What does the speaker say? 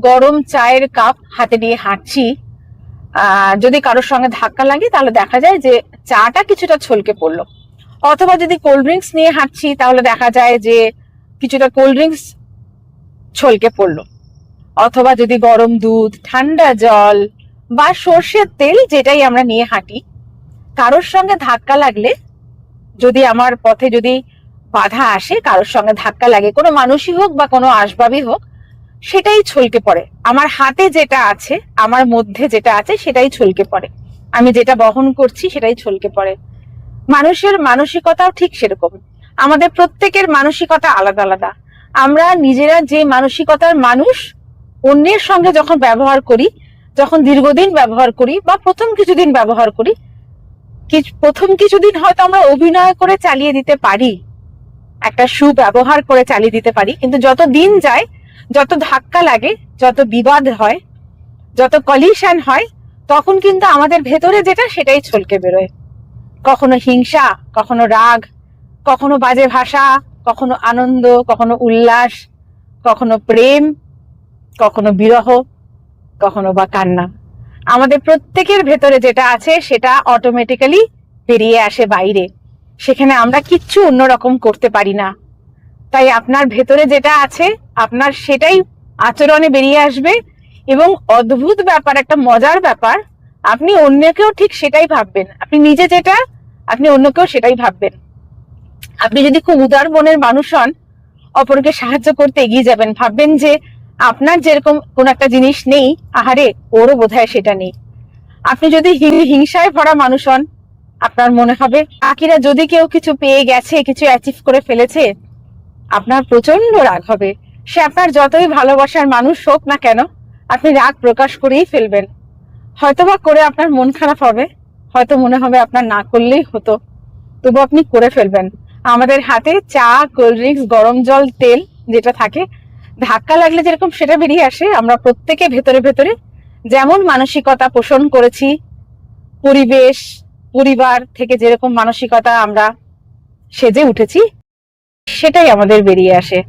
গরম চায়ের কাপ হাতে নিয়ে হাঁটছি, যদি কারোর সঙ্গে ধাক্কা লাগে তাহলে দেখা যায় যে চাটা কিছুটা ছলকে পড়লো। অথবা যদি কোল্ড ড্রিঙ্কস নিয়ে হাঁটছি তাহলে দেখা যায় যে কিছুটা কোল্ড ড্রিঙ্কস ছলকে পড়লো। অথবা যদি গরম দুধ, ঠান্ডা জল বা সর্ষের তেল, যেটাই আমরা নিয়ে হাঁটি, কারোর সঙ্গে ধাক্কা লাগলে, যদি আমার পথে যদি বাধা আসে, কারোর সঙ্গে ধাক্কা লাগে, কোনো মানুষই হোক বা কোনো আসবাবই হোক, সেটাই ছলকে পড়ে। আমার হাতে যেটা আছে, আমার মধ্যে যেটা আছে, সেটাই ছলকে পড়ে। আমি যেটা বহন করছি সেটাই ছলকে পড়ে। মানুষের মানসিকতাও ঠিক সেরকম। আমাদের প্রত্যেকের মানসিকতা আলাদা আলাদা। আমরা নিজেরা যে মানসিকতার মানুষ, অন্যের সঙ্গে যখন ব্যবহার করি, যখন দীর্ঘদিন ব্যবহার করি বা প্রথম কিছুদিন ব্যবহার করি, প্রথম কিছুদিন হয়তো আমরা অভিনয় করে চালিয়ে দিতে পারি, একটা সুব্যবহার করে চালিয়ে দিতে পারি, কিন্তু যত দিন যায়, যত ধাক্কা লাগে, যত বিবাদ হয়, যত কলিশন হয়, তখন কিন্তু আমাদের ভেতরে যেটা সেটাই ছলকে বেরোয়। কখনো হিংসা, কখনো রাগ, কখনো বাজে ভাষা, কখনো আনন্দ, কখনো উল্লাস, কখনো প্রেম, কখনো বিরহ, কখনো বা কান্না। আমাদের প্রত্যেকের ভেতরে যেটা আছে সেটা অটোমেটিক্যালি বেরিয়ে আসে বাইরে। সেখানে আমরা কিচ্ছু অন্যরকম করতে পারি না। তাই আপনার ভেতরে যেটা আছে, আপনার সেটাই আচরণে বেরিয়ে আসবে। এবং অদ্ভুত ব্যাপার, একটা মজার ব্যাপার, আপনি অন্যকেও ঠিক সেটাই ভাববেন। আপনি নিজে যেটা, আপনি অন্যকেও সেটাই ভাববেন। আপনি যদি খুব উদার মনের মানুষ হন, অপরকে সাহায্য করতে এগিয়ে যাবেন, ভাববেন যে আপনার যেরকম কোন একটা জিনিস নেই, আহারে ওরও বোধহয় সেটা নেই। আপনি যদি হিংসায় ভরা মানুষ হন, আপনার মনে হবে বাকিরা যদি কেউ কিছু পেয়ে গেছে, কিছু অ্যাচিভ করে ফেলেছে, আপনার প্রচন্ড রাগ হবে। সে আপনার যতই ভালোবাসার মানুষ হোক না কেন, আপনি রাগ প্রকাশ করেই ফেলবেন। হয়তোবা করে আপনার মন খারাপ হবে, হয়তো মনে হবে আপনার না করলেই হতো, তবু আপনি করে ফেলবেন। আমাদের হাতে চা, কোল্ড ড্রিঙ্কস, গরম জল, তেল যেটা থাকে, ধাক্কা লাগলে যেরকম সেটা বেরিয়ে আসে, আমরা প্রত্যেকে ভেতরে ভেতরে যেমন মানসিকতা পোষণ করেছি, পরিবেশ, পরিবার থেকে যেরকম মানসিকতা আমরা সেজে উঠেছি, সেটাই আমাদের বেরিয়ে আসে।